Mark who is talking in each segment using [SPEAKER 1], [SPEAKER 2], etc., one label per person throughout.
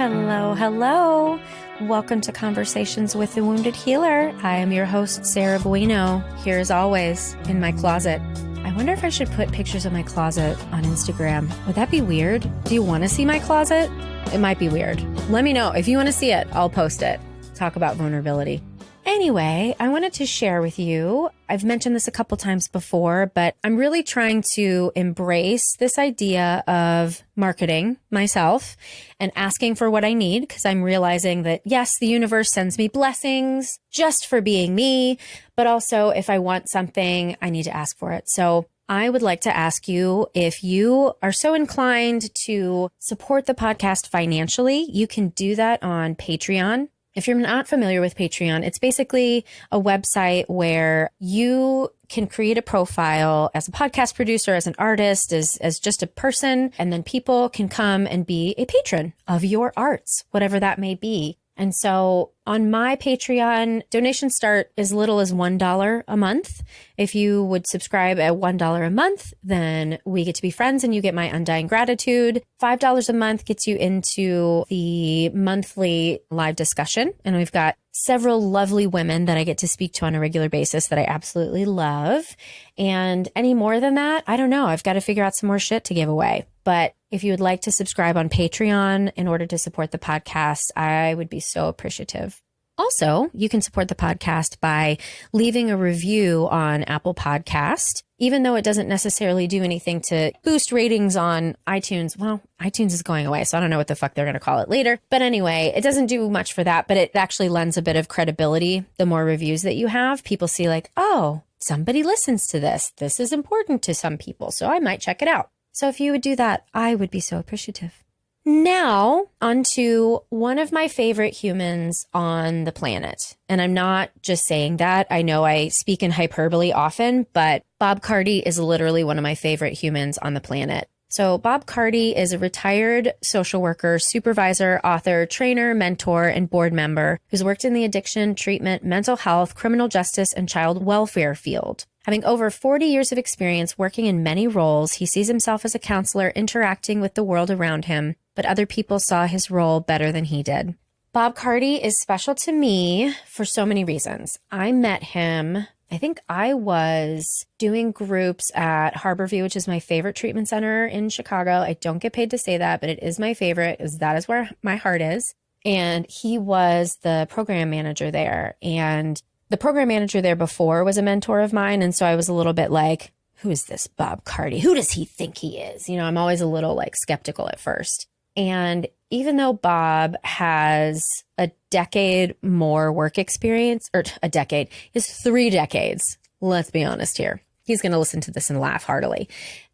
[SPEAKER 1] Hello, hello. Welcome to Conversations with the Wounded Healer. I am your host, Sarah Bueno, here as always in my closet. I wonder if I should put pictures of my closet on Instagram. Would that be weird? Do you want to see my closet? It might be weird. Let me know. If you want to see it, I'll post it. Talk about vulnerability. Anyway, I wanted to share with you, I've mentioned this a couple times before, but I'm really trying to embrace this idea of marketing myself and asking for what I need, because I'm realizing that, yes, the universe sends me blessings just for being me, but also if I want something, I need to ask for it. So I would like to ask you, if you are so inclined to support the podcast financially, you can do that on Patreon. If you're not familiar with Patreon, it's basically a website where you can create a profile as a podcast producer, as an artist, as just a person, and then people can come and be a patron of your arts, whatever that may be. And so on my Patreon, donations start as little as $1 a month. If you would subscribe at $1 a month, then we get to be friends and you get my undying gratitude. $5 a month gets you into the monthly live discussion. And we've got several lovely women that I get to speak to on a regular basis that I absolutely love. And any more than that, I don't know. I've got to figure out some more shit to give away. But if you would like to subscribe on Patreon in order to support the podcast, I would be so appreciative. Also, you can support the podcast by leaving a review on Apple Podcast, even though it doesn't necessarily do anything to boost ratings on iTunes. Well, iTunes is going away, so I don't know what the fuck they're going to call it later. But anyway, it doesn't do much for that, but it actually lends a bit of credibility. The more reviews that you have, people see like, oh, somebody listens to this. This is important to some people, so I might check it out. So if you would do that, I would be so appreciative. Now, onto one of my favorite humans on the planet. And I'm not just saying that. I know I speak in hyperbole often, but Bob Carty is literally one of my favorite humans on the planet. So Bob Carty is a retired social worker, supervisor, author, trainer, mentor, and board member who's worked in the addiction, treatment, mental health, criminal justice, and child welfare field. Having over 40 years of experience working in many roles, he sees himself as a counselor interacting with the world around him, but other people saw his role better than he did. Bob Carty is special to me for so many reasons. I met him, I think I was doing groups at Harborview, which is my favorite treatment center in Chicago. I don't get paid to say that, but it is my favorite, because that is where my heart is. And he was the program manager there. And the program manager there before was a mentor of mine. And so I was a little bit like, who is this Bob Carty? Who does he think he is? You know, I'm always a little like skeptical at first. And even though Bob has a decade more work experience, or a decade, is 3 decades. Let's be honest here. He's going to listen to this and laugh heartily.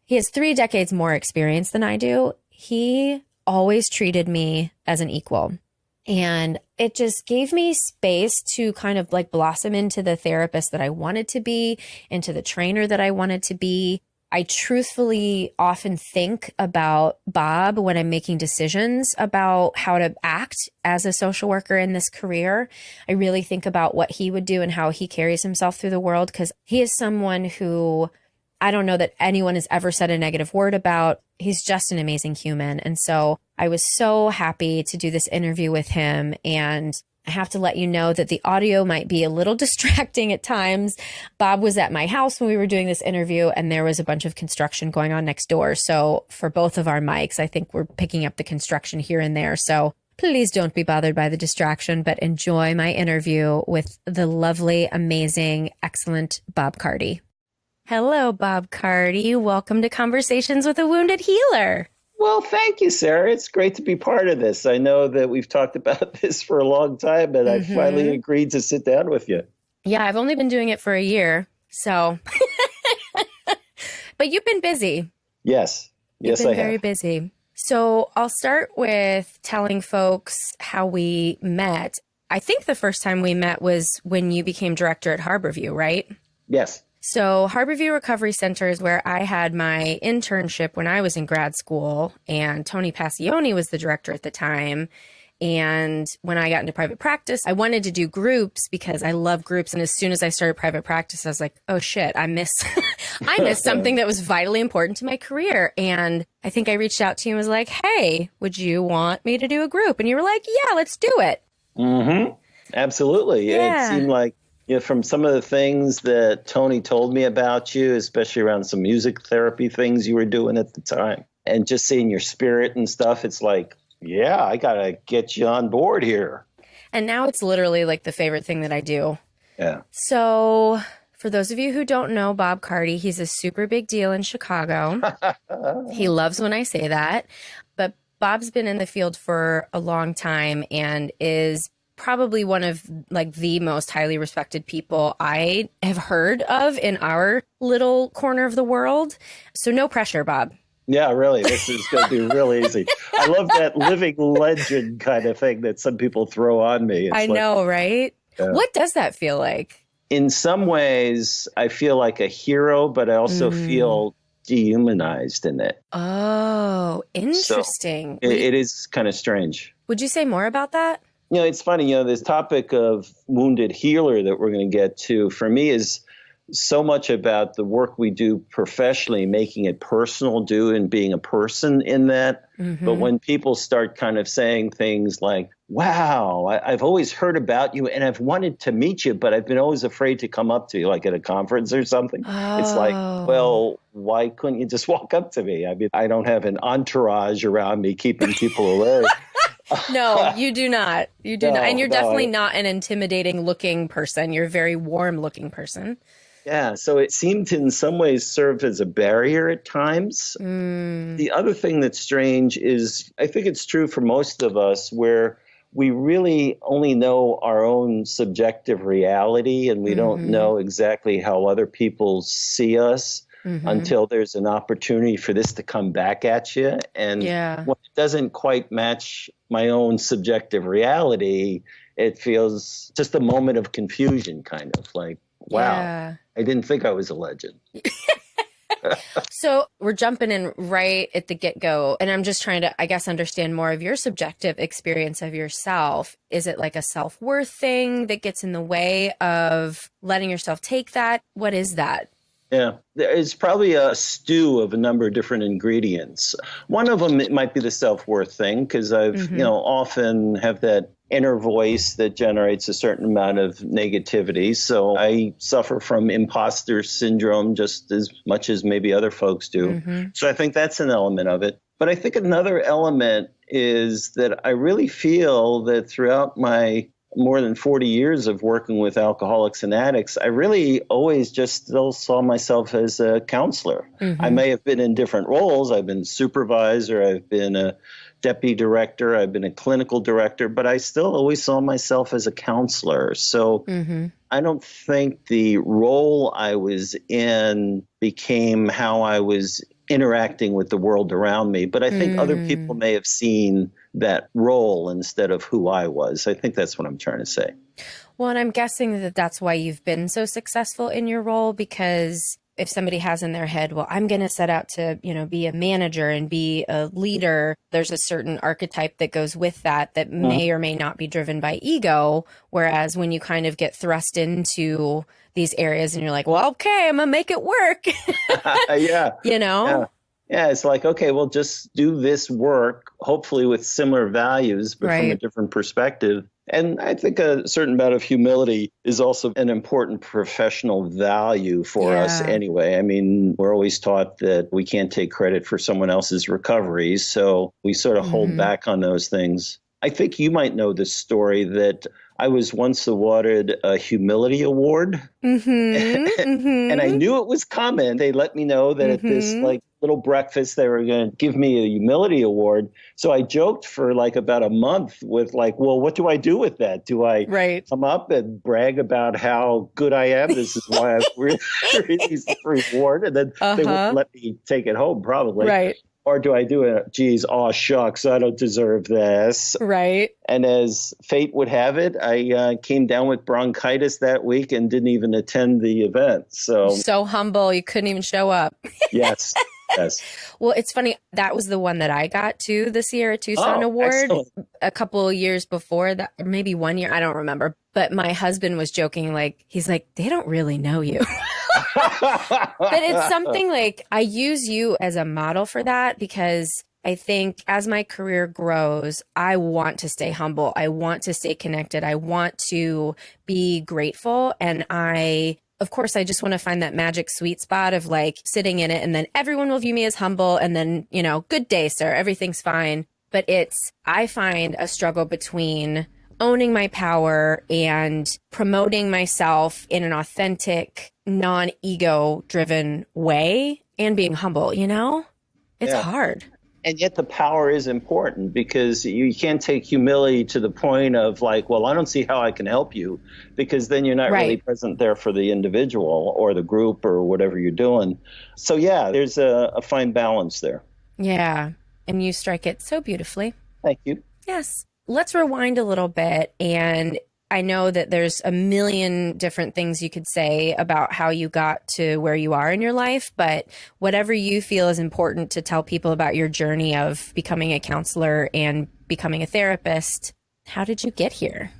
[SPEAKER 1] He has 3 decades more experience than I do. He always treated me as an equal. And it just gave me space to kind of like blossom into the therapist that I wanted to be, into the trainer that I wanted to be. I truthfully often think about Bob when I'm making decisions about how to act as a social worker in this career. I really think about what he would do and how he carries himself through the world, because he is someone who I don't know that anyone has ever said a negative word about. He's just an amazing human. And so I was so happy to do this interview with him. And I have to let you know that the audio might be a little distracting at times. Bob was at my house when we were doing this interview, and there was a bunch of construction going on next door. So for both of our mics, I think we're picking up the construction here and there. So please don't be bothered by the distraction, but enjoy my interview with the lovely, amazing, excellent Bob Carty. Hello, Bob Carty. Welcome to Conversations with a Wounded Healer.
[SPEAKER 2] Well, thank you, Sarah. It's great to be part of this. I know that we've talked about this for a long time, and I finally agreed to sit down with you.
[SPEAKER 1] Yeah, I've only been doing it for a year, so. But you've been busy.
[SPEAKER 2] Yes. Yes,
[SPEAKER 1] I have. You've been very busy. So I'll start with telling folks how we met. I think the first time we met was when you became director at Harborview, right?
[SPEAKER 2] Yes.
[SPEAKER 1] So Harborview Recovery Center is where I had my internship when I was in grad school, and Tony Passione was the director at the time. And when I got into private practice, I wanted to do groups because I love groups. And as soon as I started private practice, I was like, oh shit, I missed something that was vitally important to my career. And I think I reached out to you and was like, hey, would you want me to do a group? And you were like, yeah, let's do it.
[SPEAKER 2] Mm-hmm. Absolutely.
[SPEAKER 1] Yeah.
[SPEAKER 2] It seemed like, from some of the things that Tony told me about you, especially around some music therapy things you were doing at the time, and just seeing your spirit and stuff, it's like, yeah, I got to get you on board here.
[SPEAKER 1] And now it's literally like the favorite thing that I do.
[SPEAKER 2] Yeah.
[SPEAKER 1] So for those of you who don't know Bob Carty, he's a super big deal in Chicago. He loves when I say that. But Bob's been in the field for a long time and is probably one of like the most highly respected people I have heard of in our little corner of the world. So no pressure, Bob.
[SPEAKER 2] Yeah, really. This is going to be really easy. I love that living legend kind of thing that some people throw on me.
[SPEAKER 1] I know, right? Yeah. What does that feel like?
[SPEAKER 2] In some ways, I feel like a hero, but I also feel dehumanized in it.
[SPEAKER 1] Oh, interesting.
[SPEAKER 2] So it is kind of strange.
[SPEAKER 1] Would you say more about that?
[SPEAKER 2] It's funny, this topic of wounded healer that we're going to get to, for me, is so much about the work we do professionally, making it personal, and being a person in that. Mm-hmm. But when people start kind of saying things like, wow, I've always heard about you and I've wanted to meet you, but I've been always afraid to come up to you, like at a conference or something. Oh. It's like, well, why couldn't you just walk up to me? I mean, I don't have an entourage around me keeping people away.
[SPEAKER 1] No, you do not. You do not. And you're definitely not an intimidating looking person. You're a very warm looking person.
[SPEAKER 2] Yeah. So it seemed to in some ways serve as a barrier at times. The other thing that's strange is I think it's true for most of us where we really only know our own subjective reality and we don't know exactly how other people see us. Until there's an opportunity for this to come back at you. And when it doesn't quite match my own subjective reality, it feels just a moment of confusion, kind of like, wow, I didn't think I was a legend.
[SPEAKER 1] So we're jumping in right at the get-go, and I'm just trying to, I guess, understand more of your subjective experience of yourself. Is it like a self-worth thing that gets in the way of letting yourself take that? What is that?
[SPEAKER 2] Yeah, it's probably a stew of a number of different ingredients. One of them, it might be the self-worth thing, because I've, often have that inner voice that generates a certain amount of negativity. So I suffer from imposter syndrome just as much as maybe other folks do. So I think that's an element of it. But I think another element is that I really feel that throughout my more than 40 years of working with alcoholics and addicts, I really always just still saw myself as a counselor. I may have been in different roles. I've been supervisor, I've been a deputy director, I've been a clinical director, but I still always saw myself as a counselor. So I don't think the role I was in became how I was interacting with the world around me. But I think other people may have seen that role instead of who I was. I think that's what I'm trying to say.
[SPEAKER 1] Well, and I'm guessing that that's why you've been so successful in your role, because if somebody has in their head, well, I'm going to set out to, be a manager and be a leader, there's a certain archetype that goes with that may or may not be driven by ego. Whereas when you kind of get thrust into these areas and you're like, well, okay, I'm going to make it work.
[SPEAKER 2] Yeah, it's like, okay, well, just do this work, hopefully with similar values, but from a different perspective. And I think a certain amount of humility is also an important professional value for us anyway. I mean, we're always taught that we can't take credit for someone else's recoveries, so we sort of hold back on those things. I think you might know this story that I was once awarded a humility award, and I knew it was coming. They let me know that at this little breakfast, they were going to give me a humility award. So I joked for about a month with well, what do I do with that? Do I come up and brag about how good I am? This is why I've received this reward. And then they wouldn't let me take it home probably. Right. Or do I do it? Geez, aw, shucks, I don't deserve this.
[SPEAKER 1] Right.
[SPEAKER 2] And as fate would have it, I came down with bronchitis that week and didn't even attend the event. So
[SPEAKER 1] humble, you couldn't even show up.
[SPEAKER 2] Yes. Yes.
[SPEAKER 1] Well, it's funny. That was the one that I got too, the Sierra Tucson Award
[SPEAKER 2] excellent.
[SPEAKER 1] a couple of years before that, or maybe 1 year. I don't remember. But my husband was joking, like, he's like, they don't really know you. But it's something like I use you as a model for that because I think as my career grows, I want to stay humble. I want to stay connected. I want to be grateful. And of course, I just want to find that magic sweet spot of like sitting in it and then everyone will view me as humble and then, good day, sir. Everything's fine. But I find a struggle between owning my power and promoting myself in an authentic, non-ego driven way and being humble, It's hard.
[SPEAKER 2] And yet the power is important because you can't take humility to the point of like, well, I don't see how I can help you, because then you're not really present there for the individual or the group or whatever you're doing. So, yeah, there's a fine balance there.
[SPEAKER 1] Yeah. And you strike it so beautifully.
[SPEAKER 2] Thank you.
[SPEAKER 1] Yes. Let's rewind a little bit. And I know that there's a million different things you could say about how you got to where you are in your life, but whatever you feel is important to tell people about your journey of becoming a counselor and becoming a therapist. How did you get here?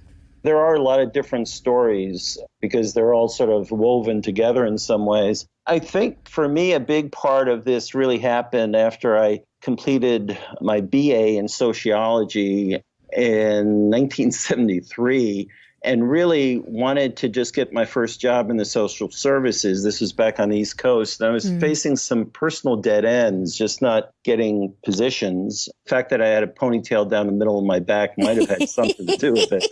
[SPEAKER 2] There are a lot of different stories because they're all sort of woven together in some ways. I think for me, a big part of this really happened after I completed my BA in sociology in 1973 and really wanted to just get my first job in the social services. This was back on the East Coast. And I was facing some personal dead ends, just not getting positions. The fact that I had a ponytail down the middle of my back might have had something to do with it.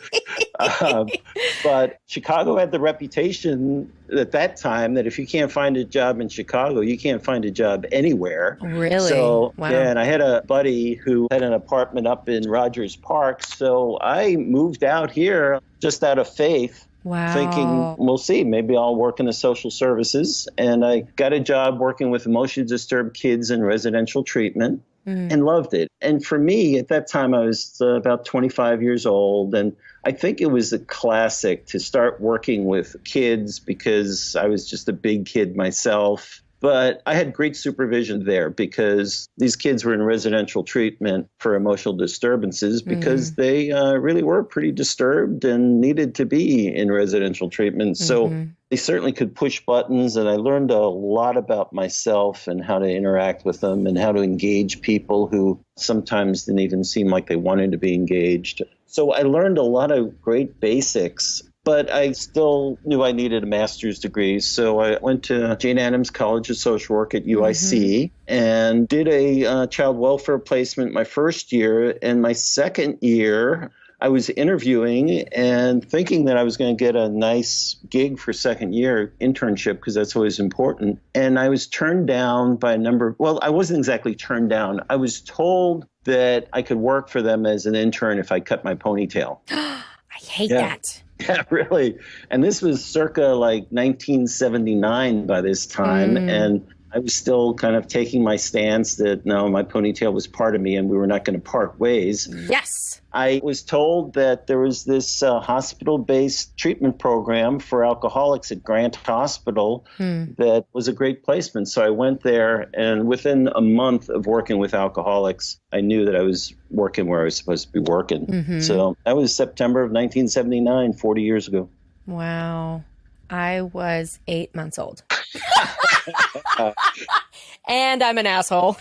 [SPEAKER 2] But Chicago had the reputation at that time that if you can't find a job in Chicago, you can't find a job anywhere.
[SPEAKER 1] Really?
[SPEAKER 2] So,
[SPEAKER 1] wow.
[SPEAKER 2] Yeah, and I had a buddy who had an apartment up in Rogers Park. So I moved out here just out of faith.
[SPEAKER 1] Wow.
[SPEAKER 2] Thinking, we'll see, maybe I'll work in the social services. And I got a job working with emotionally disturbed kids in residential treatment and loved it. And for me, at that time, I was about 25 years old. And I think it was a classic to start working with kids because I was just a big kid myself. But I had great supervision there because these kids were in residential treatment for emotional disturbances because they really were pretty disturbed and needed to be in residential treatment. So they certainly could push buttons. And I learned a lot about myself and how to interact with them and how to engage people who sometimes didn't even seem like they wanted to be engaged. So I learned a lot of great basics. But I still knew I needed a master's degree. So I went to Jane Addams College of Social Work at UIC and did a child welfare placement my first year. And my second year, I was interviewing and thinking that I was going to get a nice gig for second year internship because that's always important. And I was turned down by a number. Well, I wasn't exactly turned down. I was told that I could work for them as an intern if I cut my ponytail.
[SPEAKER 1] I hate that.
[SPEAKER 2] Yeah, really. And this was circa like 1979 by this time. And I was still kind of taking my stance that, no, my ponytail was part of me and we were not going to part ways.
[SPEAKER 1] Yes.
[SPEAKER 2] I was told that there was this hospital-based treatment program for alcoholics at Grant Hospital that was a great placement. So I went there, and within a month of working with alcoholics, I knew that I was working where I was supposed to be working. So that was September of 1979, 40 years ago.
[SPEAKER 1] Wow. I was 8 months old. And I'm an asshole.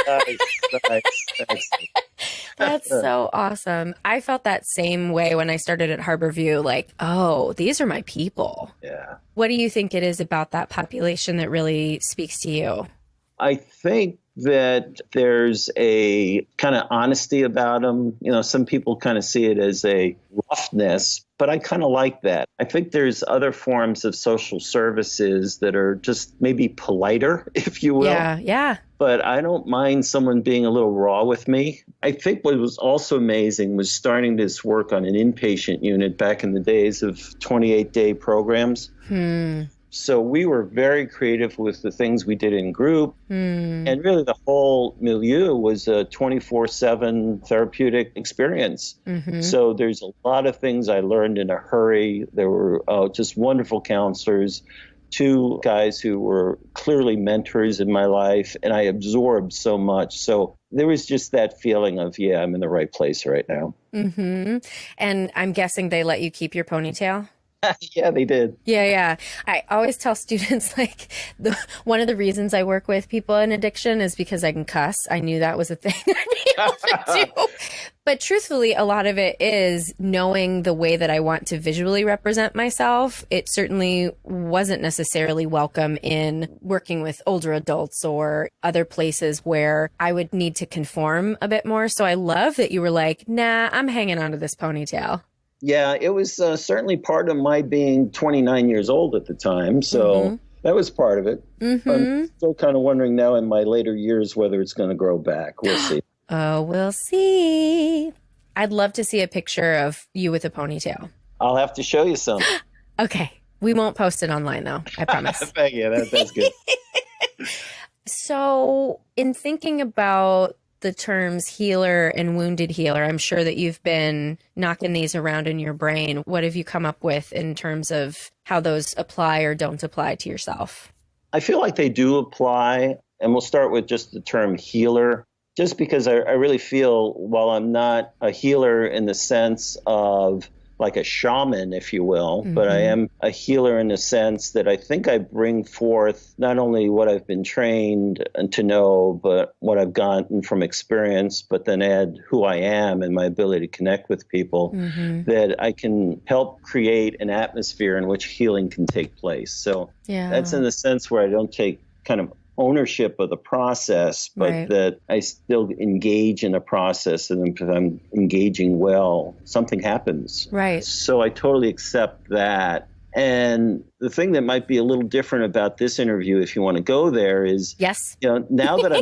[SPEAKER 2] Nice.
[SPEAKER 1] That's so awesome. I felt that same way when I started at Harborview, like, oh, these are my people.
[SPEAKER 2] Yeah.
[SPEAKER 1] What do you think it is about that population that really speaks to you?
[SPEAKER 2] I think that there's a kind of honesty about them. You know, some people kind of see it as a roughness, but I kind of like that. I think there's other forms of social services that are just maybe politer, if you will.
[SPEAKER 1] Yeah.
[SPEAKER 2] But I don't mind someone being a little raw with me. I think what was also amazing was starting this work on an inpatient unit back in the days of 28-day programs. So we were very creative with the things we did in group. And really the whole milieu was a 24/7 therapeutic experience. So there's a lot of things I learned in a hurry. There were just wonderful counselors. two guys who were clearly mentors in my life, and I absorbed so much. So there was just that feeling of, yeah, I'm in the right place right now.
[SPEAKER 1] Mm-hmm. And I'm guessing they let you keep your ponytail?
[SPEAKER 2] Yeah, they did.
[SPEAKER 1] Yeah. I always tell students like one of the reasons I work with people in addiction is because I can cuss. I knew that was a thing I'd be able to do. But truthfully, a lot of it is knowing the way that I want to visually represent myself. It certainly wasn't necessarily welcome in working with older adults or other places where I would need to conform a bit more. So I love that you were like, nah, I'm hanging on to this ponytail.
[SPEAKER 2] Yeah, it was certainly part of my being 29 years old at the time. So that was part of it. I'm still kind of wondering now in my later years whether it's going to grow back. We'll see.
[SPEAKER 1] Oh, we'll see. I'd love to see a picture of you with a ponytail.
[SPEAKER 2] I'll have to show you some.
[SPEAKER 1] Okay. We won't post it online, though. I promise.
[SPEAKER 2] Yeah, that's good.
[SPEAKER 1] So in thinking about the terms healer and wounded healer, I'm sure that you've been knocking these around in your brain. What have you come up with in terms of how those apply or don't apply to yourself?
[SPEAKER 2] I feel like they do apply. And we'll start with just the term healer, just because I really feel while I'm not a healer in the sense of like a shaman, if you will, but I am a healer in the sense that I think I bring forth not only what I've been trained to know, but what I've gotten from experience, but then add who I am and my ability to connect with people, that I can help create an atmosphere in which healing can take place. So that's in the sense where I don't take kind of ownership of the process, but that I still engage in a process, and if I'm engaging well, something happens.
[SPEAKER 1] Right.
[SPEAKER 2] So I totally accept that. And the thing that might be a little different about this interview, if you want to go there, is now that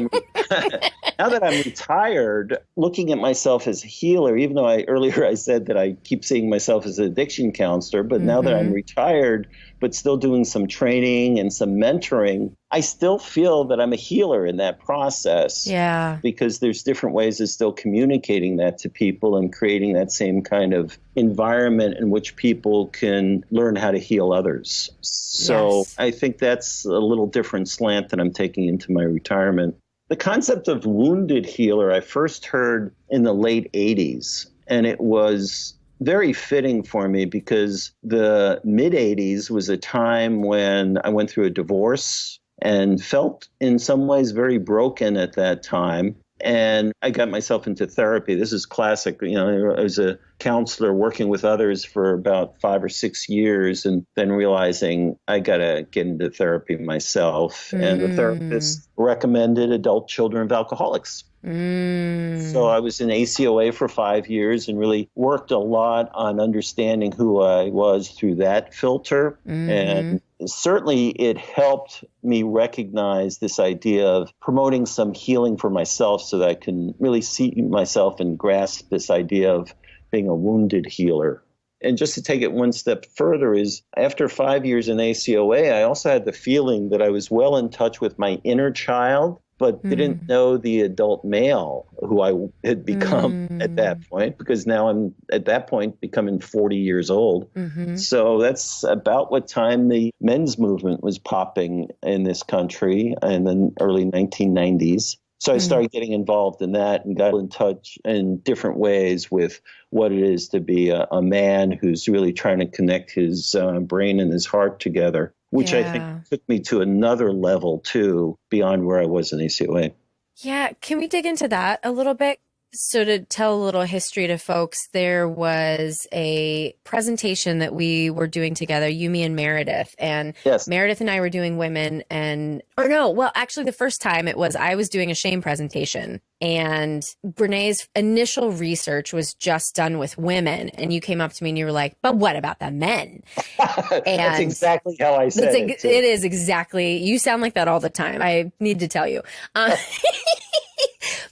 [SPEAKER 2] I'm retired, looking at myself as a healer, even though earlier I said that I keep seeing myself as an addiction counselor, but now that I'm retired, but still doing some training and some mentoring, I still feel that I'm a healer in that process. Yeah. Because there's different ways of still communicating that to people and creating that same kind of environment in which people can learn how to heal others. So I think that's a little different slant that I'm taking into my retirement. The concept of wounded healer, I first heard in the late 80s, and it was very fitting for me because the mid 80s was a time when I went through a divorce and felt in some ways very broken at that time. And I got myself into therapy. This is classic. You know, I was a counselor working with others for about 5 or 6 years and then realizing I got to get into therapy myself. And the therapist recommended adult children of alcoholics. So I was in ACOA for 5 years and really worked a lot on understanding who I was through that filter. And certainly it helped me recognize this idea of promoting some healing for myself so that I can really see myself and grasp this idea of being a wounded healer. And just to take it one step further is after 5 years in ACOA, I also had the feeling that I was well in touch with my inner child, but didn't know the adult male who I had become at that point, because now I'm at that point becoming 40 years old. So that's about what time the men's movement was popping in this country in the early 1990s. So I started getting involved in that and got in touch in different ways with what it is to be a man who's really trying to connect his brain and his heart together, which I think took me to another level, too, beyond where I was in ACOA.
[SPEAKER 1] Yeah. Can we dig into that a little bit? So to tell a little history to folks, there was a presentation that we were doing together, you, me, and Meredith. And Meredith and I were doing women actually the first time I was doing a shame presentation. And Brené's initial research was just done with women. And you came up to me and you were like, but what about the men? And
[SPEAKER 2] that's exactly how I said it.
[SPEAKER 1] It is exactly. You sound like that all the time. I need to tell you.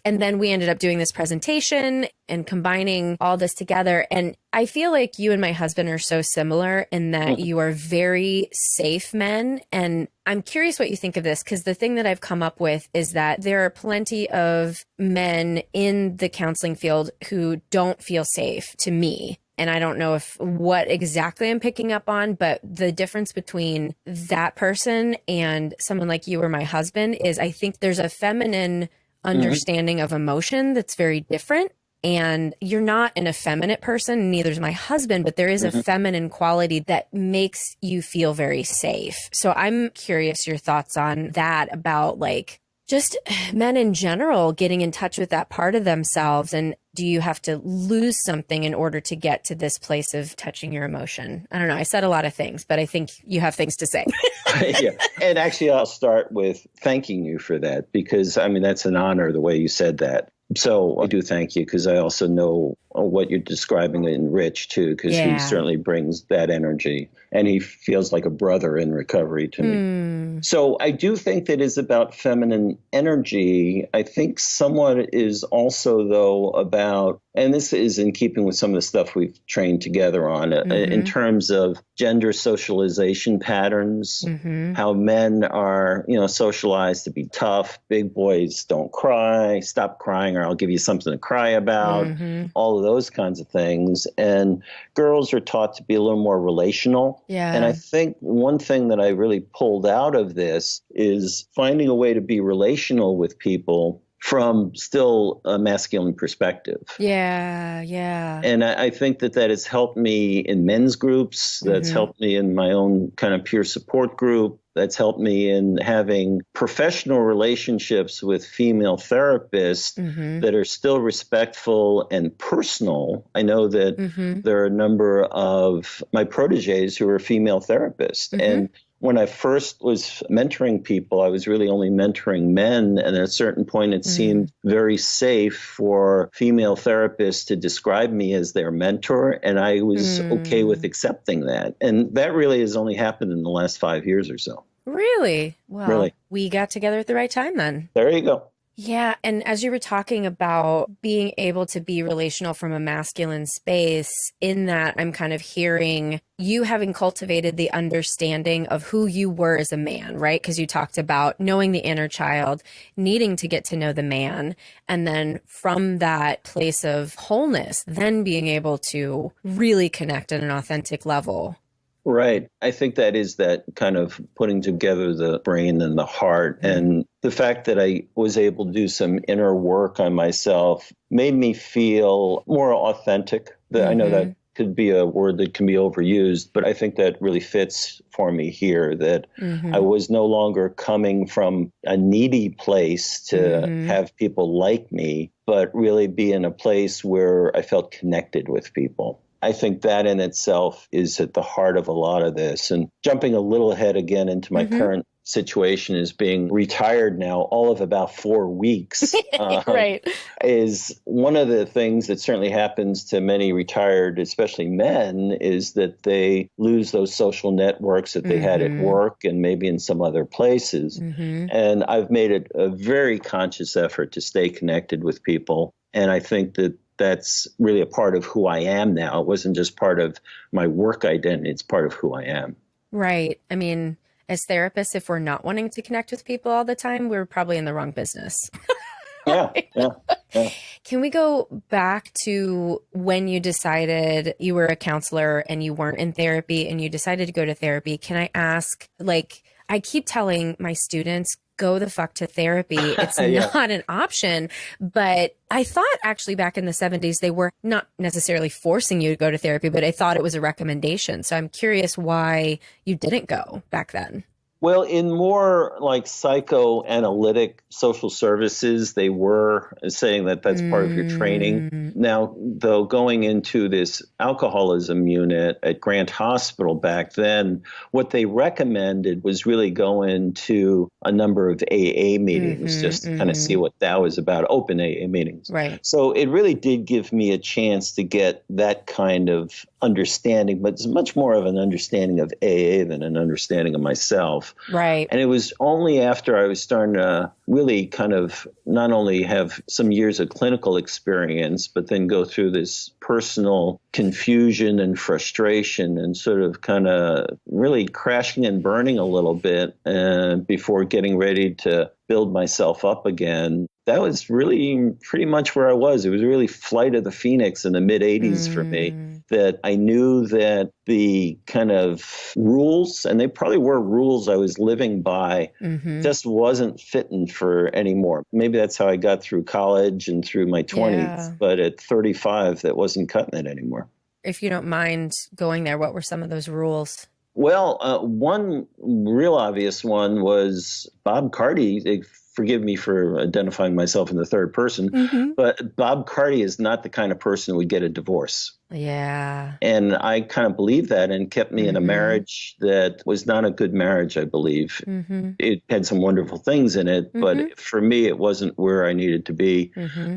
[SPEAKER 1] And then we ended up doing this presentation and combining all this together. And I feel like you and my husband are so similar in that you are very safe men. And I'm curious what you think of this, because the thing that I've come up with is that there are plenty of men in the counseling field who don't feel safe to me. and I don't know if what exactly I'm picking up on, but the difference between that person and someone like you or my husband is I think there's a feminine understanding of emotion that's very different. And you're not an effeminate person, neither is my husband, but there is a feminine quality that makes you feel very safe. So I'm curious your thoughts on that, about like just men in general getting in touch with that part of themselves. And do you have to lose something in order to get to this place of touching your emotion? I don't know. I said a lot of things, but I think you have things to say.
[SPEAKER 2] Yeah. And actually, I'll start with thanking you for that, because I mean, that's an honor the way you said that. So I do thank you, because I also know what you're describing in Rich, too, because he certainly brings that energy, and he feels like a brother in recovery to me. So I do think that is about feminine energy. I think somewhat is also, though, about, and this is in keeping with some of the stuff we've trained together on, in terms of gender socialization patterns, how men are, socialized to be tough. Big boys don't cry, stop crying, or I'll give you something to cry about, all of those kinds of things. And girls are taught to be a little more relational. Yeah. And I think one thing that I really pulled out of this is finding a way to be relational with people from still a masculine perspective. Yeah, yeah. And I think that has helped me in men's groups. That's helped me in my own kind of peer support group. That's helped me in having professional relationships with female therapists that are still respectful and personal. I know that there are a number of my proteges who are female therapists. And when I first was mentoring people, I was really only mentoring men. And at a certain point, it seemed very safe for female therapists to describe me as their mentor. And I was okay with accepting that. And that really has only happened in the last 5 years or so.
[SPEAKER 1] Really? Well, we got together at the right time then.
[SPEAKER 2] There you go.
[SPEAKER 1] Yeah. And as you were talking about being able to be relational from a masculine space, in that I'm kind of hearing you having cultivated the understanding of who you were as a man, right? Because you talked about knowing the inner child, needing to get to know the man, and then from that place of wholeness, then being able to really connect at an authentic level.
[SPEAKER 2] Right. I think that is that kind of putting together the brain and the heart. And the fact that I was able to do some inner work on myself made me feel more authentic. I know that could be a word that can be overused, but I think that really fits for me here, that I was no longer coming from a needy place to have people like me, but really be in a place where I felt connected with people. I think that in itself is at the heart of a lot of this. And jumping a little ahead again into my current situation, is being retired now all of about 4 weeks. Is one of the things that certainly happens to many retired, especially men, is that they lose those social networks that they had at work and maybe in some other places. And I've made it a very conscious effort to stay connected with people. And I think that that's really a part of who I am now. It wasn't just part of my work identity. It's part of who I am.
[SPEAKER 1] Right. I mean, as therapists, if we're not wanting to connect with people all the time, we're probably in the wrong business.
[SPEAKER 2] Yeah.
[SPEAKER 1] Can we go back to when you decided you were a counselor and you weren't in therapy and you decided to go to therapy? Can I ask, like, I keep telling my students, go the fuck to therapy. It's not an option. But I thought actually back in the 70s, they were not necessarily forcing you to go to therapy, but I thought it was a recommendation. So I'm curious why you didn't go back then.
[SPEAKER 2] Well, in more like psychoanalytic social services, they were saying that that's part of your training. Now, though, going into this alcoholism unit at Grant Hospital back then, what they recommended was really going to a number of AA meetings, just to kind of see what that was about, open AA meetings. Right. So it really did give me a chance to get that kind of understanding, but it's much more of an understanding of AA than an understanding of myself. Right. And it was only after I was starting to really kind of not only have some years of clinical experience, but then go through this personal confusion and frustration and sort of kind of really crashing and burning a little bit before getting ready to build myself up again. That was really pretty much where I was. It was really flight of the phoenix in the mid 80s for me. that I knew that the kind of rules, and they probably were rules I was living by, just wasn't fitting for anymore. Maybe that's how I got through college and through my 20s, but at 35, that wasn't cutting it anymore.
[SPEAKER 1] If you don't mind going there, what were some of those rules?
[SPEAKER 2] Well, one real obvious one was Bob Carty. Forgive me for identifying myself in the third person, but Bob Carty is not the kind of person who would get a divorce.
[SPEAKER 1] Yeah.
[SPEAKER 2] And I kind of believe that, and kept me in a marriage that was not a good marriage, I believe. It had some wonderful things in it, but for me, it wasn't where I needed to be.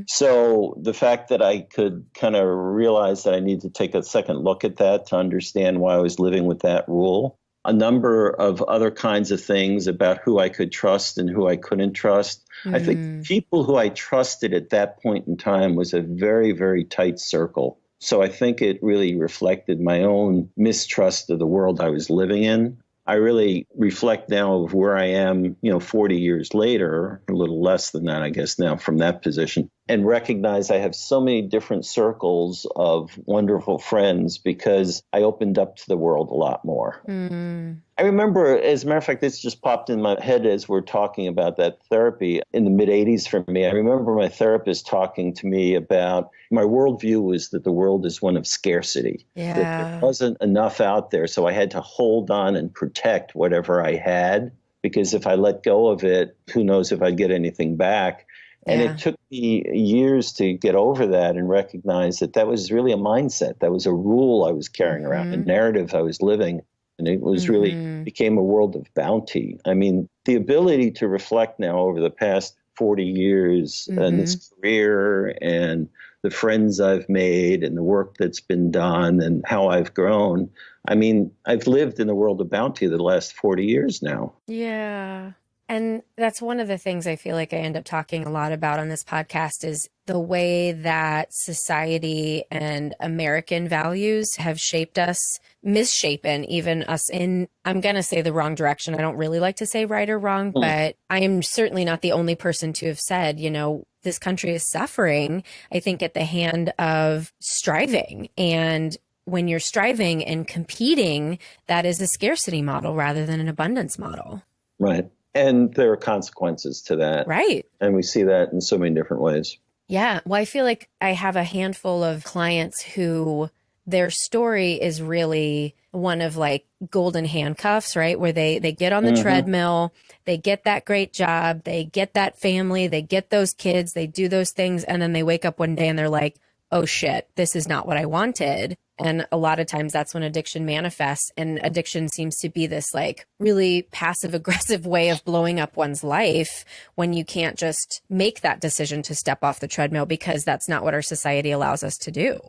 [SPEAKER 2] So the fact that I could kind of realize that I need to take a second look at that to understand why I was living with that rule. A number of other kinds of things about who I could trust and who I couldn't trust. I think people who I trusted at that point in time was a very, very tight circle. So I think it really reflected my own mistrust of the world I was living in. I really reflect now of where I am, 40 years later, a little less than that, I guess, now from that position, and recognize I have so many different circles of wonderful friends because I opened up to the world a lot more. I remember, as a matter of fact, this just popped in my head as we're talking about that therapy in the mid-'80s for me. I remember my therapist talking to me about my worldview was that the world is one of scarcity, that there wasn't enough out there. So I had to hold on and protect whatever I had, because if I let go of it, who knows if I'd get anything back. And it took me years to get over that and recognize that that was really a mindset. That was a rule I was carrying around, a narrative I was living. And it was really became a world of bounty. I mean, the ability to reflect now over the past 40 years and this career and the friends I've made and the work that's been done and how I've grown. I mean, I've lived in the world of bounty the last 40 years now.
[SPEAKER 1] Yeah. And that's one of the things I feel like I end up talking a lot about on this podcast is the way that society and American values have shaped us, misshapen even us in, I'm going to say the wrong direction. I don't really like to say right or wrong, but I am certainly not the only person to have said, this country is suffering, I think, at the hand of striving. And when you're striving and competing, that is a scarcity model rather than an abundance model.
[SPEAKER 2] Right. And there are consequences to that.
[SPEAKER 1] Right.
[SPEAKER 2] And we see that in so many different ways.
[SPEAKER 1] Yeah. Well, I feel like I have a handful of clients who their story is really one of like golden handcuffs, right? Where they get on the treadmill, they get that great job, they get that family, they get those kids, they do those things. And then they wake up one day and they're like, oh shit, this is not what I wanted. And a lot of times that's when addiction manifests. And addiction seems to be this like really passive aggressive way of blowing up one's life when you can't just make that decision to step off the treadmill, because that's not what our society allows us to do.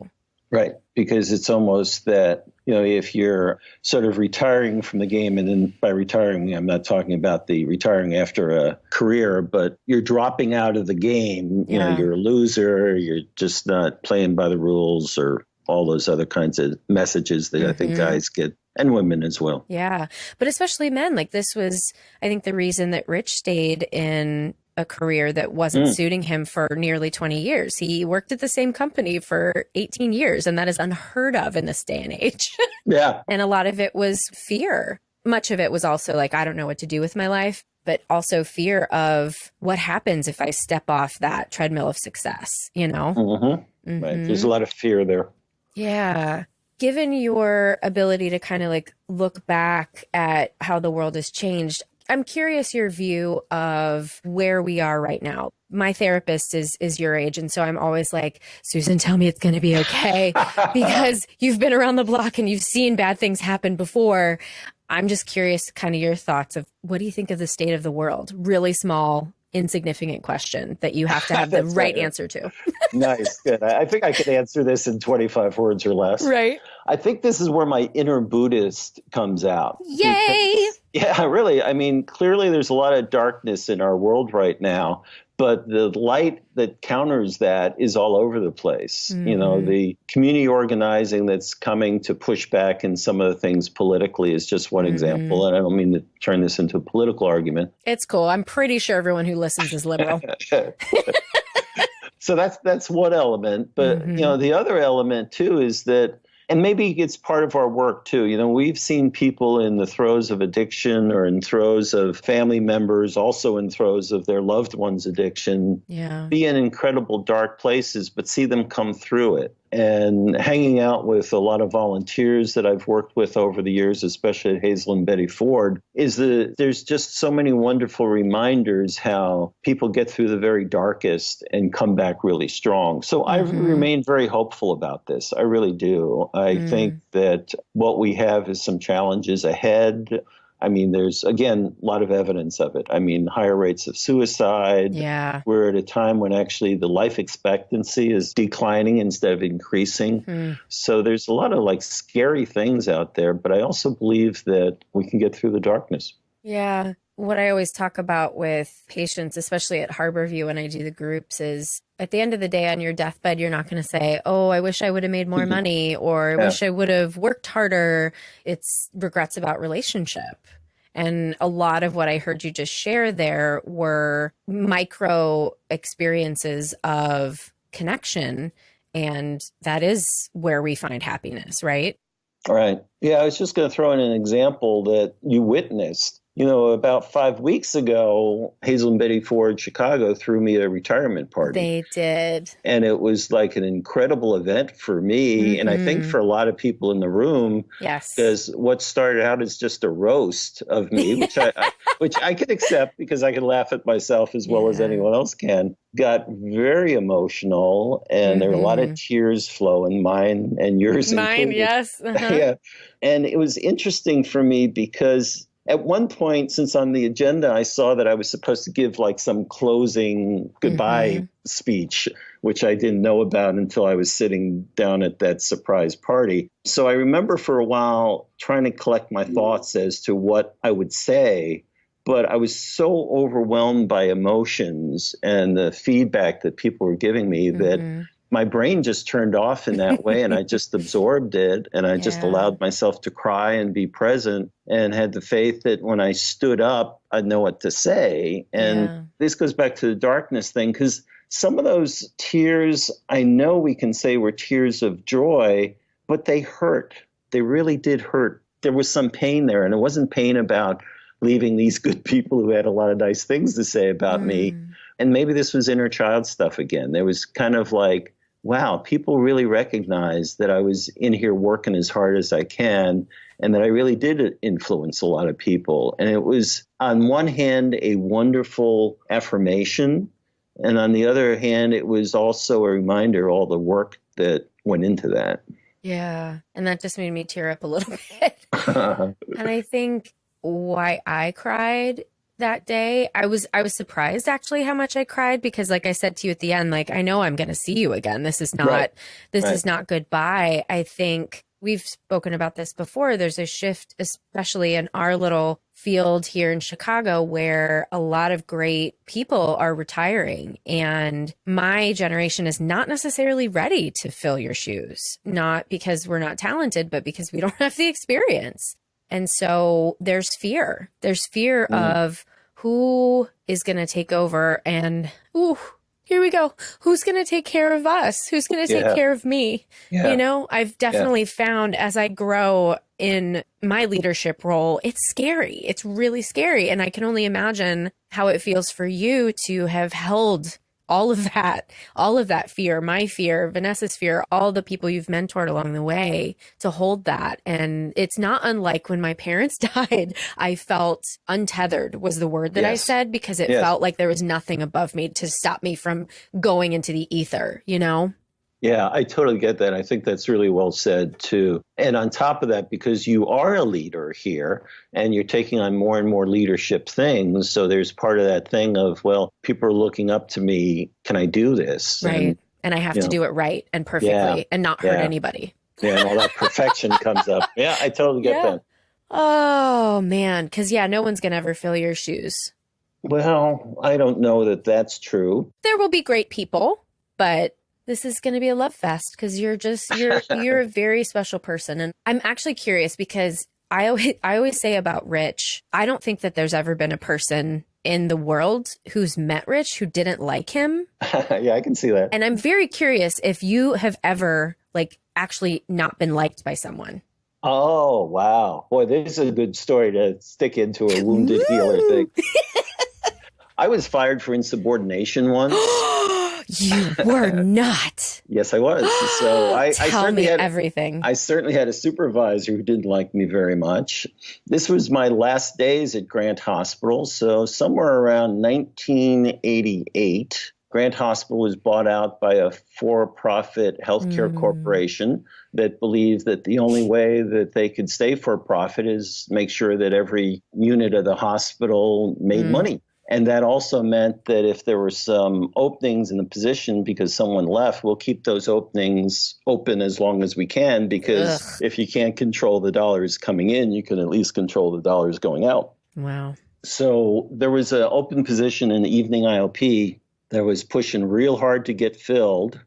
[SPEAKER 2] Right. Because it's almost that, if you're sort of retiring from the game, and then by retiring, I'm not talking about the retiring after a career, but you're dropping out of the game. You're a loser. You're just not playing by the rules, or all those other kinds of messages that I think guys get, and women as well.
[SPEAKER 1] Yeah. But especially men. Like, this was, I think, the reason that Rich stayed in a career that wasn't suiting him for nearly 20 years. He worked at the same company for 18 years, and that is unheard of in this day and age.
[SPEAKER 2] Yeah.
[SPEAKER 1] And a lot of it was fear. Much of it was also like, I don't know what to do with my life, but also fear of what happens if I step off that treadmill of success,
[SPEAKER 2] Right. There's a lot of fear there.
[SPEAKER 1] Yeah. Given your ability to kind of like look back at how the world has changed, I'm curious your view of where we are right now. My therapist is your age. And so I'm always like, Susan, tell me it's going to be okay, because you've been around the block and you've seen bad things happen before. I'm just curious kind of your thoughts of what do you think of the state of the world? Really small, insignificant question that you have to have the right answer to.
[SPEAKER 2] Nice. Good. I think I could answer this in 25 words or less.
[SPEAKER 1] Right.
[SPEAKER 2] I think this is where my inner Buddhist comes out.
[SPEAKER 1] Yay!
[SPEAKER 2] Yeah, really. I mean, clearly there's a lot of darkness in our world right now, but the light that counters that is all over the place. The community organizing that's coming to push back in some of the things politically is just one example. And I don't mean to turn this into a political argument.
[SPEAKER 1] It's cool. I'm pretty sure everyone who listens is liberal.
[SPEAKER 2] So that's one element. But, the other element, too, is that And maybe it's part of our work too. We've seen people in the throes of addiction or in throes of family members, also in throes of their loved one's addiction, be in incredible dark places, but see them come through it. And hanging out with a lot of volunteers that I've worked with over the years, especially at Hazel and Betty Ford, is that there's just so many wonderful reminders how people get through the very darkest and come back really strong. So I remain very hopeful about this. I really do. I think that what we have is some challenges ahead. I mean, there's, again, a lot of evidence of it. I mean, higher rates of suicide.
[SPEAKER 1] Yeah.
[SPEAKER 2] We're at a time when actually the life expectancy is declining instead of increasing. So there's a lot of scary things out there, but I also believe that we can get through the darkness.
[SPEAKER 1] Yeah. What I always talk about with patients, especially at Harborview when I do the groups, is at the end of the day on your deathbed, you're not going to say, oh, I wish I would have made more money, or I wish I would have worked harder. It's regrets about relationship. And a lot of what I heard you just share there were micro experiences of connection. And that is where we find happiness, right?
[SPEAKER 2] Right. Yeah, I was just going to throw in an example that you witnessed. About 5 weeks ago, Hazel and Betty Ford Chicago threw me a retirement party.
[SPEAKER 1] They did.
[SPEAKER 2] And it was like an incredible event for me. And I think for a lot of people in the room.
[SPEAKER 1] Yes.
[SPEAKER 2] Because what started out as just a roast of me, which I could accept because I can laugh at myself as well as anyone else can, got very emotional. And there were a lot of tears flowing, mine and yours included.
[SPEAKER 1] Yes.
[SPEAKER 2] Yeah. And it was interesting for me because at one point, since on the agenda, I saw that I was supposed to give some closing goodbye speech, which I didn't know about until I was sitting down at that surprise party. So I remember for a while trying to collect my thoughts as to what I would say, but I was so overwhelmed by emotions and the feedback that people were giving me that my brain just turned off in that way, and I just absorbed it, and I just allowed myself to cry and be present, and had the faith that when I stood up, I'd know what to say. And this goes back to the darkness thing, because some of those tears, I know we can say were tears of joy, but they hurt. They really did hurt. There was some pain there, and it wasn't pain about leaving these good people who had a lot of nice things to say about me. And maybe this was inner child stuff again. There was kind of wow, people really recognize that I was in here working as hard as I can, and that I really did influence a lot of people. And it was, on one hand, a wonderful affirmation. And on the other hand, it was also a reminder of all the work that went into that.
[SPEAKER 1] Yeah. And that just made me tear up a little bit. And I think why I cried that day, I was surprised actually how much I cried, because like I said to you at the end, I know I'm going to see you again. This is not, is not goodbye. I think we've spoken about this before. There's a shift, especially in our little field here in Chicago, where a lot of great people are retiring, and my generation is not necessarily ready to fill your shoes, not because we're not talented, but because we don't have the experience. And so there's fear. There's fear of who is going to take over, and here we go. Who's going to take care of us? Who's going to take care of me? Yeah. I've definitely found as I grow in my leadership role, it's scary. It's really scary. And I can only imagine how it feels for you to have held all of that fear, my fear, Vanessa's fear, all the people you've mentored along the way, to hold that. And it's not unlike when my parents died, I felt untethered was the word that I said, because it felt like there was nothing above me to stop me from going into the ether,
[SPEAKER 2] Yeah, I totally get that. I think that's really well said, too. And on top of that, because you are a leader here and you're taking on more and more leadership things, so there's part of that thing of, well, people are looking up to me. Can I do this?
[SPEAKER 1] Right. And I have to do it right and perfectly and not hurt anybody.
[SPEAKER 2] Yeah, and all that perfection comes up. Yeah, I totally get that.
[SPEAKER 1] Oh, man. Because, no one's going to ever fill your shoes.
[SPEAKER 2] Well, I don't know that that's true.
[SPEAKER 1] There will be great people, but this is going to be a love fest, because you're a very special person. And I'm actually curious, because I always say about Rich, I don't think that there's ever been a person in the world who's met Rich who didn't like him.
[SPEAKER 2] Yeah, I can see that.
[SPEAKER 1] And I'm very curious if you have ever like actually not been liked by someone?
[SPEAKER 2] Oh, wow. Boy, this is a good story to stick into a wounded healer thing. I was fired for insubordination once.
[SPEAKER 1] You were not.
[SPEAKER 2] Yes, I was. So I
[SPEAKER 1] Tell me everything.
[SPEAKER 2] I certainly had a supervisor who didn't like me very much. This was my last days at Grant Hospital. So somewhere around 1988, Grant Hospital was bought out by a for-profit healthcare corporation that believed that the only way that they could stay for-profit is make sure that every unit of the hospital made money. And that also meant that if there were some openings in the position because someone left, we'll keep those openings open as long as we can, because if you can't control the dollars coming in, you can at least control the dollars going out.
[SPEAKER 1] Wow.
[SPEAKER 2] So there was an open position in the evening IOP that was pushing real hard to get filled.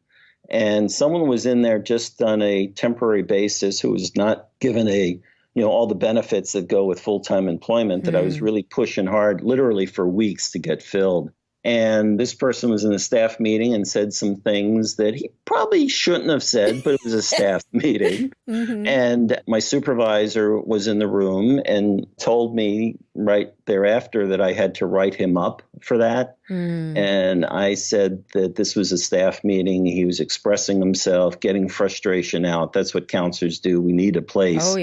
[SPEAKER 2] And someone was in there just on a temporary basis who was not given all the benefits that go with full-time employment that I was really pushing hard, literally for weeks to get filled. And this person was in a staff meeting and said some things that he probably shouldn't have said, but it was a staff meeting. And my supervisor was in the room and told me right thereafter that I had to write him up for that. And I said that this was a staff meeting. He was expressing himself, getting frustration out. That's what counselors do. We need a place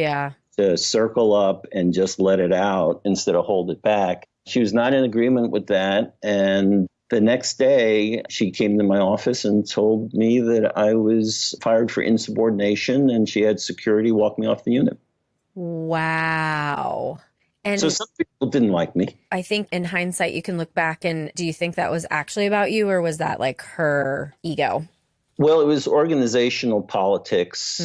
[SPEAKER 2] to circle up and just let it out instead of hold it back. She was not in agreement with that. And the next day, she came to my office and told me that I was fired for insubordination, and she had security walk me off the unit.
[SPEAKER 1] Wow. And
[SPEAKER 2] so some people didn't like me.
[SPEAKER 1] I think in hindsight, you can look back and do you think that was actually about you, or was that like her ego?
[SPEAKER 2] Well, it was organizational politics.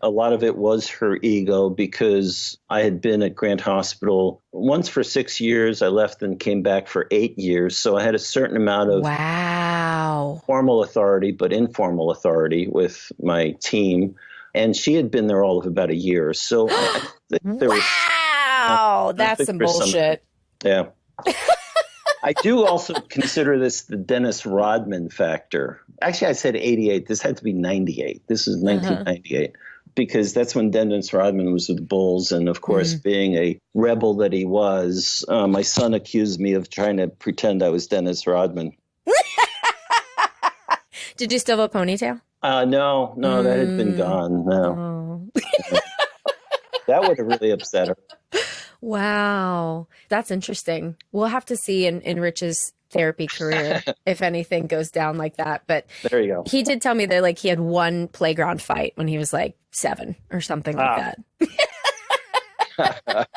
[SPEAKER 2] A lot of it was her ego, because I had been at Grant Hospital once for 6 years. I left and came back for 8 years. So I had a certain amount of formal authority, but informal authority with my team. And she had been there all of about a year. So I think there was,
[SPEAKER 1] that's some bullshit.
[SPEAKER 2] Yeah. I do also consider this the Dennis Rodman factor. Actually, I said 88. This had to be 98. This is 1998, because that's when Dennis Rodman was with the Bulls. And of course, being a rebel that he was, my son accused me of trying to pretend I was Dennis Rodman.
[SPEAKER 1] Did you still have a ponytail?
[SPEAKER 2] No, that had been gone. No. That would have really upset her.
[SPEAKER 1] Wow. That's interesting. We'll have to see in Rich's therapy career if anything goes down like that. But
[SPEAKER 2] there you go.
[SPEAKER 1] He did tell me that like he had one playground fight when he was like 7 or something like that.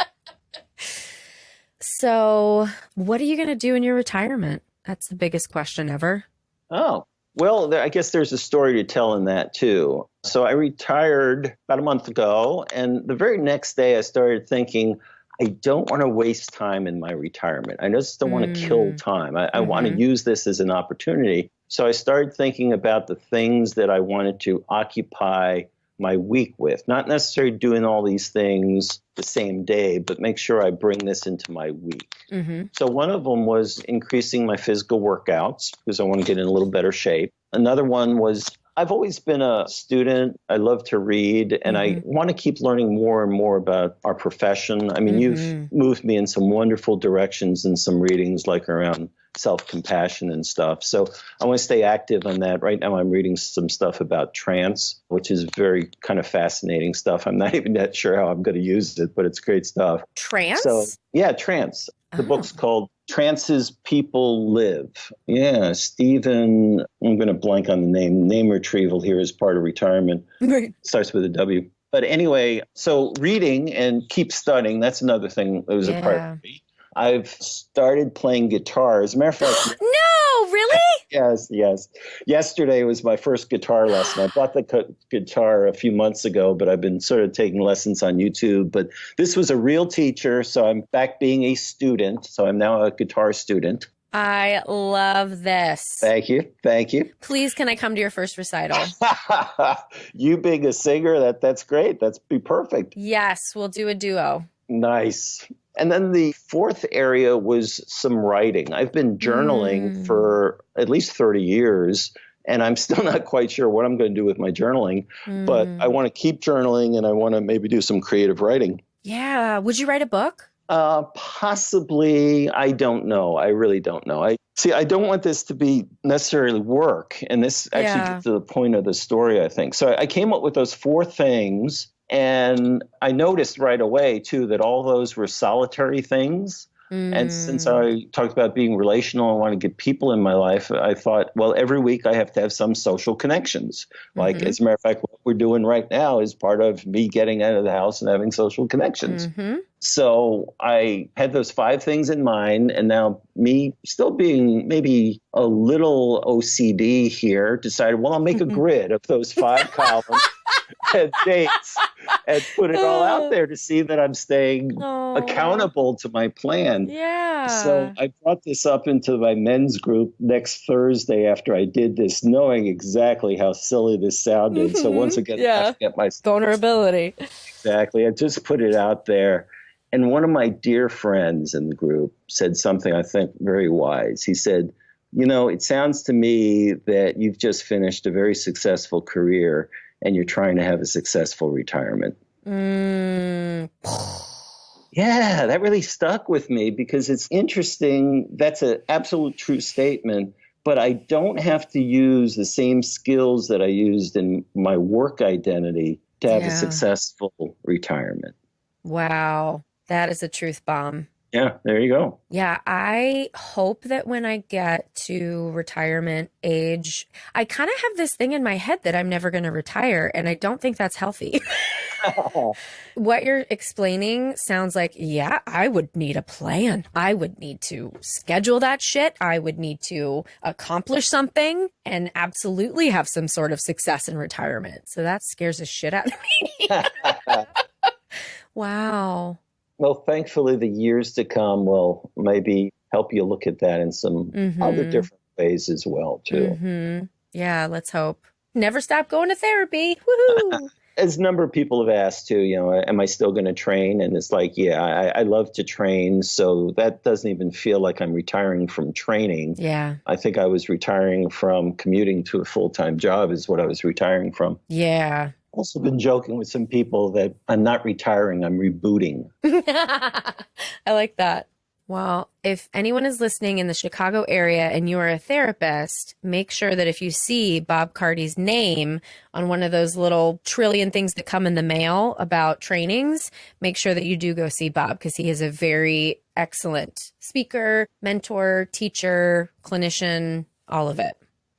[SPEAKER 1] So what are you going to do in your retirement? That's the biggest question ever.
[SPEAKER 2] Oh, well, I guess there's a story to tell in that too. So I retired about a month ago, and the very next day I started thinking, I don't want to waste time in my retirement. I just don't want to kill time. I want to use this as an opportunity. So I started thinking about the things that I wanted to occupy my week with, not necessarily doing all these things the same day, but make sure I bring this into my week. So one of them was increasing my physical workouts, because I want to get in a little better shape. Another one was, I've always been a student. I love to read, and I want to keep learning more and more about our profession. I mean, you've moved me in some wonderful directions in some readings, like around self-compassion and stuff. So I want to stay active on that. Right now I'm reading some stuff about trance, which is very kind of fascinating stuff. I'm not even that sure how I'm going to use it, but it's great stuff.
[SPEAKER 1] Trance?
[SPEAKER 2] So yeah, trance. The book's called Trances People Live. Yeah, Stephen, I'm going to blank on the name. Name retrieval here is part of retirement. Right. Starts with a W. But anyway, so reading and keep studying, that's another thing that was a priority. I've started playing guitar. As a matter of fact,
[SPEAKER 1] no, really?
[SPEAKER 2] Yes. Yesterday was my first guitar lesson. I bought the guitar a few months ago, but I've been sort of taking lessons on YouTube. But this was a real teacher, so I'm back being a student. So I'm now a guitar student.
[SPEAKER 1] I love this.
[SPEAKER 2] Thank you.
[SPEAKER 1] Please, can I come to your first recital?
[SPEAKER 2] You being a singer, that's great. That's be perfect.
[SPEAKER 1] Yes, we'll do a duo.
[SPEAKER 2] Nice. And then the fourth area was some writing. I've been journaling for at least 30 years, And I'm still not quite sure what I'm going to do with my journaling, but I want to keep journaling and I want to maybe do some creative writing.
[SPEAKER 1] Yeah. Would you write a book?
[SPEAKER 2] Possibly. I don't know. I really don't know. I don't want this to be necessarily work. And this actually gets to the point of the story, I think. So I came up with those 4 things. And I noticed right away, too, that all those were solitary things. And since I talked about being relational, I want to get people in my life, I thought, well, every week I have to have some social connections. Like, as a matter of fact, what we're doing right now is part of me getting out of the house and having social connections. So I had those 5 things in mind. And now me still being maybe a little OCD here, decided, well, I'll make a grid of those 5 columns and dates and put it all out there to see that I'm staying accountable to my plan.
[SPEAKER 1] Yeah.
[SPEAKER 2] So I brought this up into my men's group next Thursday after I did this, knowing exactly how silly this sounded. So once again, I have to get my
[SPEAKER 1] vulnerability.
[SPEAKER 2] Exactly. I just put it out there. And one of my dear friends in the group said something I think very wise. He said, it sounds to me that you've just finished a very successful career and you're trying to have a successful retirement. Yeah, that really stuck with me because it's interesting. That's an absolute true statement, but I don't have to use the same skills that I used in my work identity to have a successful retirement.
[SPEAKER 1] Wow. That is a truth bomb.
[SPEAKER 2] Yeah, there you go.
[SPEAKER 1] Yeah, I hope that when I get to retirement age, I kind of have this thing in my head that I'm never going to retire, and I don't think that's healthy. What you're explaining sounds like, I would need a plan. I would need to schedule that shit. I would need to accomplish something and absolutely have some sort of success in retirement. So that scares the shit out of me. Wow.
[SPEAKER 2] Well, thankfully, the years to come will maybe help you look at that in some other different ways as well, too.
[SPEAKER 1] Yeah, let's hope. Never stop going to therapy. Woohoo!
[SPEAKER 2] As a number of people have asked, too, am I still going to train? And it's like, I love to train. So that doesn't even feel like I'm retiring from training.
[SPEAKER 1] Yeah.
[SPEAKER 2] I think I was retiring from commuting to a full-time job is what I was retiring from.
[SPEAKER 1] Yeah.
[SPEAKER 2] Also been joking with some people that I'm not retiring, I'm rebooting.
[SPEAKER 1] I like that. Well, if anyone is listening in the Chicago area and you are a therapist, make sure that if you see Bob Carty's name on one of those little trillion things that come in the mail about trainings, make sure that you do go see Bob because he is a very excellent speaker, mentor, teacher, clinician, all of it.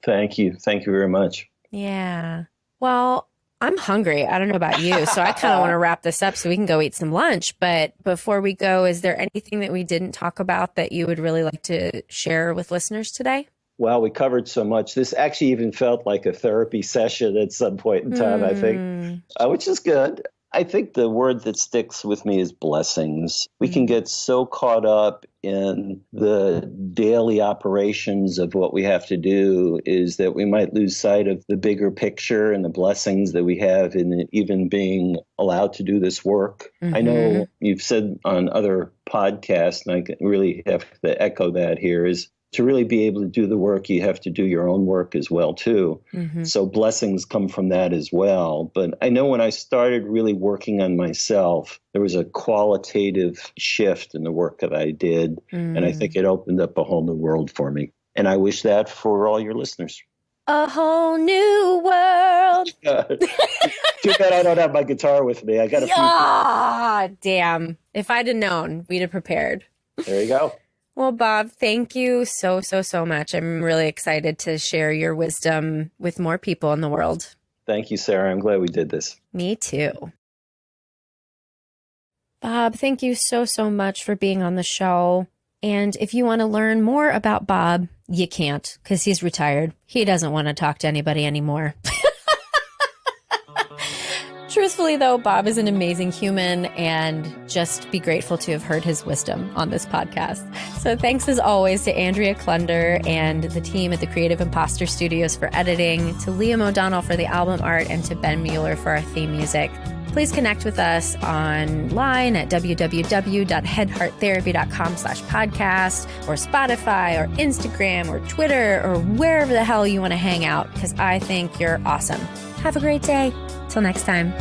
[SPEAKER 2] Thank you. Thank you very much.
[SPEAKER 1] Yeah. Well, I'm hungry. I don't know about you. So I kind of want to wrap this up so we can go eat some lunch. But before we go, is there anything that we didn't talk about that you would really like to share with listeners today?
[SPEAKER 2] Well, we covered so much. This actually even felt like a therapy session at some point in time, I think, which is good. I think the word that sticks with me is blessings. We can get so caught up in the daily operations of what we have to do is that we might lose sight of the bigger picture and the blessings that we have in even being allowed to do this work. I know you've said on other podcasts, and I really have to echo that here, is to really be able to do the work, you have to do your own work as well, too. So blessings come from that as well. But I know when I started really working on myself, there was a qualitative shift in the work that I did. And I think it opened up a whole new world for me. And I wish that for all your listeners.
[SPEAKER 1] A whole new world.
[SPEAKER 2] Too bad I don't have my guitar with me. I got a few.
[SPEAKER 1] Damn. If I'd have known, we'd have prepared.
[SPEAKER 2] There you go.
[SPEAKER 1] Well, Bob, thank you so much. I'm really excited to share your wisdom with more people in the world.
[SPEAKER 2] Thank you, Sarah. I'm glad we did this.
[SPEAKER 1] Me too. Bob, thank you so much for being on the show. And if you want to learn more about Bob, you can't because he's retired. He doesn't want to talk to anybody anymore. Truthfully, though, Bob is an amazing human, and just be grateful to have heard his wisdom on this podcast. So thanks as always to Andrea Klunder and the team at the Creative Imposter Studios for editing, to Liam O'Donnell for the album art, and to Ben Mueller for our theme music. Please connect with us online at www.headhearttherapy.com/podcast or Spotify or Instagram or Twitter or wherever the hell you want to hang out, because I think you're awesome. Have a great day. Till next time.